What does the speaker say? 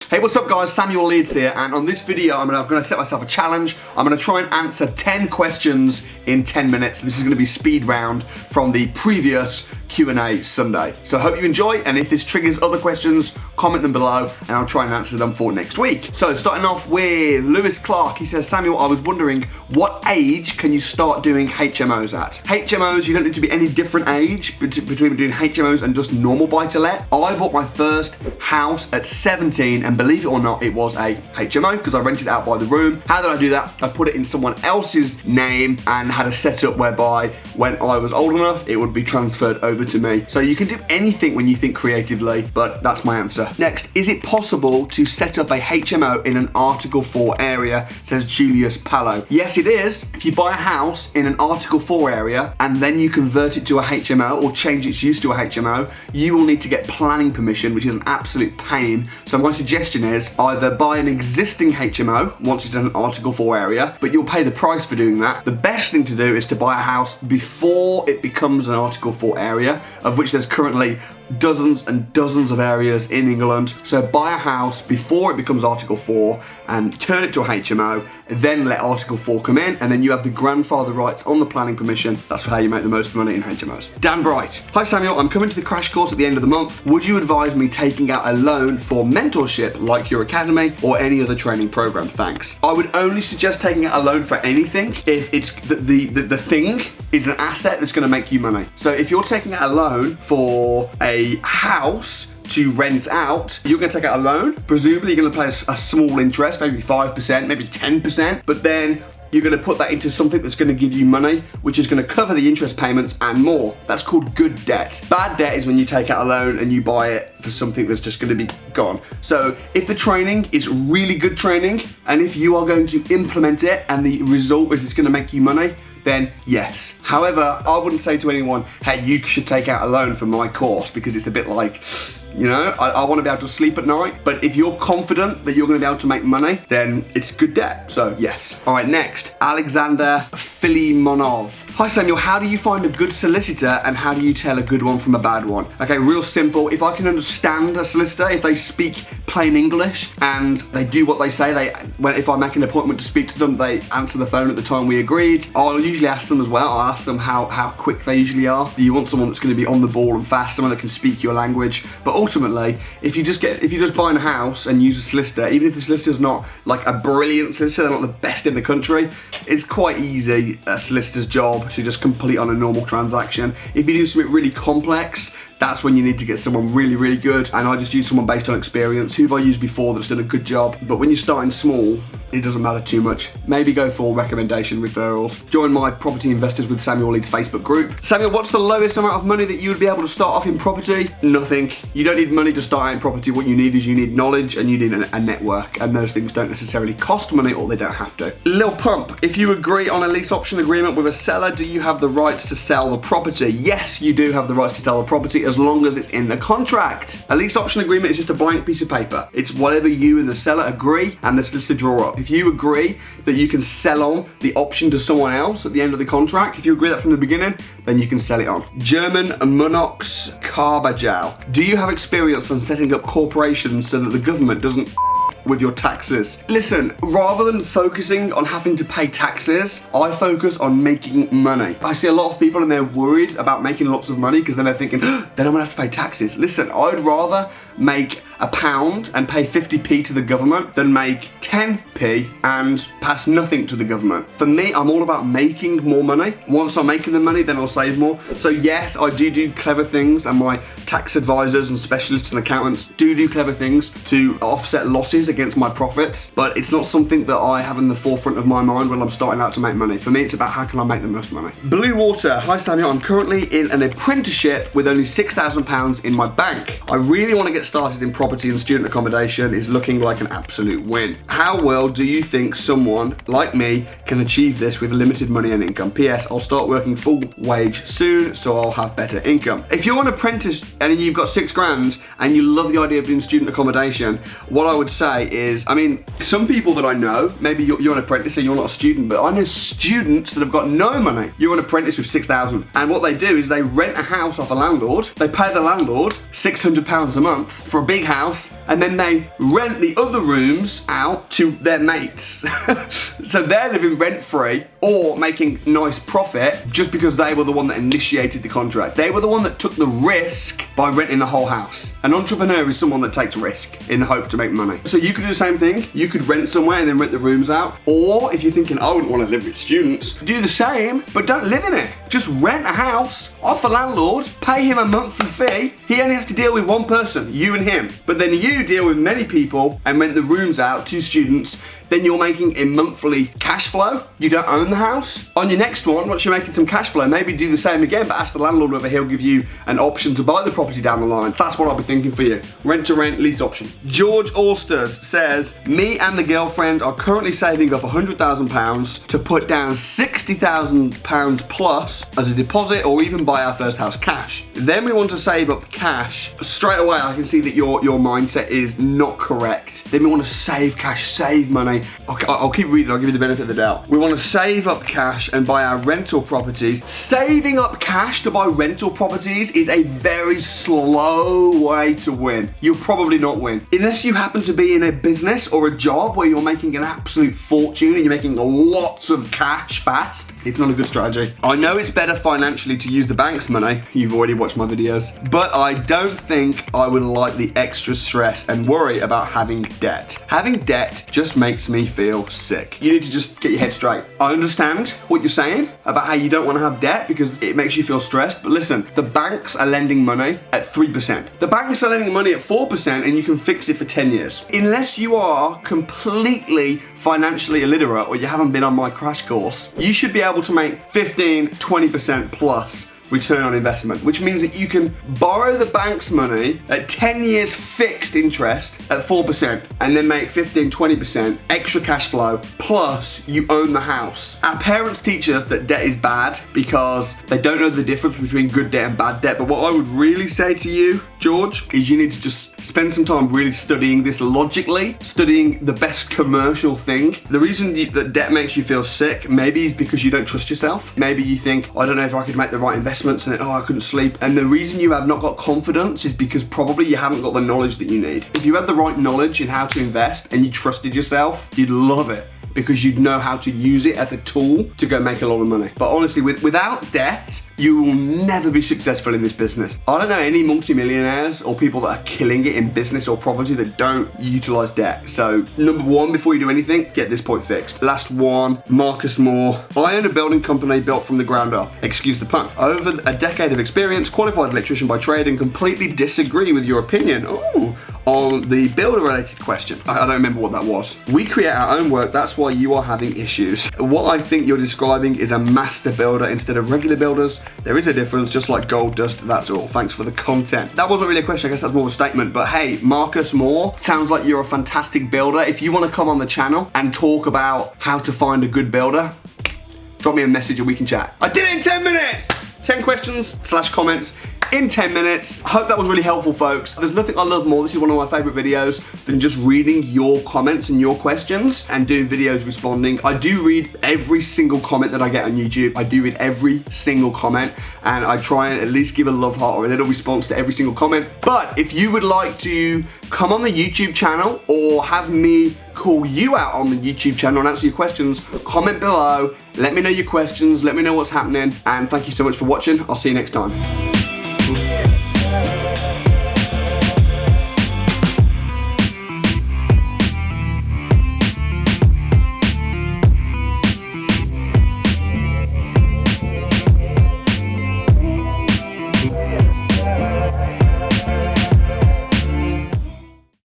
Hey, what's up guys? Samuel Leeds here, and on this video I'm going to set myself a challenge. I'm going to try and answer 10 questions in 10 minutes. This is going to be speed round from the previous Q&A Sunday. So I hope you enjoy, and if this triggers other questions, comment them below and I'll try and answer them for next week. So starting off with Lewis Clark, he says, Samuel, I was wondering what age can you start doing HMOs at? HMOs, you don't need to be any different age between doing HMOs and just normal buy-to-let. I bought my first house at 17, and believe it or not, it was a HMO because I rented it out by the room. How did I do that? I put it in someone else's name and had a setup whereby when I was old enough, it would be transferred over to me. So you can do anything when you think creatively, but that's my answer. Next, is it possible to set up a HMO in an Article 4 area, says Julius Pallo. Yes, it is. If you buy a house in an Article 4 area and then you convert it to a HMO or change its use to a HMO, you will need to get planning permission, which is an absolute pain. So my suggestion is either buy an existing HMO once it's in an Article 4 area, but you'll pay the price for doing that. The best thing to do is to buy a house before it becomes an Article 4 area, of which there's currently dozens and dozens of areas in England. So buy a house before it becomes Article 4 and turn it to a HMO, then let Article 4 come in, and then you have the grandfather rights on the planning permission. That's how you make the most money in HMOs. Dan Bright. Hi Samuel, I'm coming to the crash course at the end of the month. Would you advise me taking out a loan for mentorship like your academy or any other training program? Thanks. I would only suggest taking out a loan for anything if it's the thing is an asset that's going to make you money. So if you're taking out a loan for a house to rent out, you're going to take out a loan. Presumably you're going to pay a small interest, maybe 5%, maybe 10%, but then you're going to put that into something that's going to give you money, which is going to cover the interest payments and more. That's called good debt. Bad debt is when you take out a loan and you buy it for something that's just going to be gone. So if the training is really good training, and if you are going to implement it and the result is it's going to make you money, then yes. However, I wouldn't say to anyone, hey, you should take out a loan for my course, because it's a bit like, you know, I want to be able to sleep at night. But if you're confident that you're going to be able to make money, then it's good debt. So yes. All right, next, Alexander Filimonov. Hi Samuel, how do you find a good solicitor and how do you tell a good one from a bad one? Okay, real simple. If I can understand a solicitor, if they speak plain English and they do what they say, if I make an appointment to speak to them, they answer the phone at the time we agreed. I'll usually ask them as well. I'll ask them how quick they usually are. Do you want someone that's going to be on the ball and fast, someone that can speak your language? But ultimately, if you're just buying a house and use a solicitor, even if the solicitor's not like a brilliant solicitor, they're not the best in the country, it's quite easy, a solicitor's job, to just complete on a normal transaction. If you do something really complex, that's when you need to get someone really, really good. And I just use someone based on experience. Who have I used before that's done a good job? But when you're starting small, it doesn't matter too much. Maybe go for recommendation referrals. Join my Property Investors with Samuel Leeds Facebook group. Samuel, what's the lowest amount of money that you would be able to start off in property? Nothing. You don't need money to start out in property. What you need is you need knowledge and you need a network. And those things don't necessarily cost money, or they don't have to. Lil Pump, if you agree on a lease option agreement with a seller, do you have the rights to sell the property? Yes, you do have the rights to sell the property, as long as it's in the contract. A lease option agreement is just a blank piece of paper. It's whatever you and the seller agree and the solicitor draw up. If you agree that you can sell on the option to someone else at the end of the contract, if you agree that from the beginning, then you can sell it on. German Monox Carbajal. Do you have experience on setting up corporations so that the government doesn't with your taxes? Listen, rather than focusing on having to pay taxes, I focus on making money. I see a lot of people and they're worried about making lots of money because then they're thinking, then I'm gonna have to pay taxes. Listen, I'd rather make £1 and pay 50p to the government than make 10p and pass nothing to the government. For me, I'm all about making more money. Once I'm making the money, then I'll save more. So yes, I do clever things, and my tax advisors and specialists and accountants do clever things to offset losses against my profits, but it's not something that I have in the forefront of my mind when I'm starting out to make money. For me, it's about how can I make the most money. Blue Water. Hi Samuel, I'm currently in an apprenticeship with only £6,000 in my bank. I really want to get started in property, and student accommodation is looking like an absolute win. How well do you think someone like me can achieve this with limited money and income? PS, I'll start working full wage soon, so I'll have better income. If you're an apprentice and you've got £6,000 and you love the idea of doing student accommodation, what I would say is, I mean, some people that I know, maybe you're an apprentice and you're not a student, but I know students that have got no money. You're an apprentice with £6,000, and what they do is they rent a house off a landlord, they pay the landlord £600 a month for a big house house and then they rent the other rooms out to their mates. So they're living rent-free or making nice profit just because they were the one that initiated the contract. They were the one that took the risk by renting the whole house. An entrepreneur is someone that takes risk in the hope to make money. So you could do the same thing. You could rent somewhere and then rent the rooms out. Or if you're thinking, I wouldn't want to live with students, do the same, but don't live in it. Just rent a house off a landlord, pay him a monthly fee. He only has to deal with one person, you and him. But then you deal with many people and rent the rooms out to students. Then you're making a monthly cash flow. You don't own the house. On your next one, once you're making some cash flow, maybe do the same again, but ask the landlord whether he'll give you an option to buy the property down the line. That's what I'll be thinking for you. Rent to rent, lease option. George Alsters says, me and the girlfriend are currently saving up £100,000 to put down £60,000 plus as a deposit or even buy our first house cash. Then we want to save up cash. Straight away, I can see that your mindset is not correct. Then we want to save cash, save money. Okay, I'll keep reading, I'll give you the benefit of the doubt. We want to save up cash and buy our rental properties. Saving up cash to buy rental properties is a very slow way to win. You'll probably not win. Unless you happen to be in a business or a job where you're making an absolute fortune and you're making lots of cash fast, it's not a good strategy. I know it's better financially to use the bank's money. You've already watched my videos. But I don't think I would like the extra stress and worry about having debt. Having debt just makes me feel sick. You need to just get your head straight. I understand what you're saying about how you don't want to have debt because it makes you feel stressed, but listen, the banks are lending money at 3%. The banks are lending money at 4% and you can fix it for 10 years. Unless you are completely financially illiterate or you haven't been on my crash course, you should be able to make 15, 20% plus return on investment, which means that you can borrow the bank's money at 10 years fixed interest at 4% and then make 15, 20% extra cash flow, plus you own the house. Our parents teach us that debt is bad because they don't know the difference between good debt and bad debt, but what I would really say to you, George, is you need to just spend some time really studying this logically, studying the best commercial thing. The reason that debt makes you feel sick maybe is because you don't trust yourself. Maybe you think, I don't know if I could make the right investments, and then, I couldn't sleep. And the reason you have not got confidence is because probably you haven't got the knowledge that you need. If you had the right knowledge in how to invest and you trusted yourself, you'd love it, because you'd know how to use it as a tool to go make a lot of money. But honestly, without debt, you will never be successful in this business. I don't know any multimillionaires or people that are killing it in business or property that don't utilize debt. So number one, before you do anything, get this point fixed. Last one, Marcus Moore. I own a building company built from the ground up. Excuse the pun. Over a decade of experience, qualified electrician by trade, and completely disagree with your opinion. Ooh. On the builder-related question, I don't remember what that was. We create our own work, that's why you are having issues. What I think you're describing is a master builder instead of regular builders. There is a difference, just like gold dust, that's all. Thanks for the content. That wasn't really a question, I guess that's more of a statement, but hey, Marcus Moore, sounds like you're a fantastic builder. If you want to come on the channel and talk about how to find a good builder, drop me a message and we can chat. I did it in 10 minutes! 10 questions/comments in 10 minutes. I hope that was really helpful, folks. There's nothing I love more, this is one of my favorite videos, than just reading your comments and your questions and doing videos responding. I do read every single comment that I get on YouTube. I do read every single comment and I try and at least give a love heart or a little response to every single comment. But if you would like to come on the YouTube channel or have me call you out on the YouTube channel and answer your questions, comment below. Let me know your questions, let me know what's happening, and thank you so much for watching. I'll see you next time.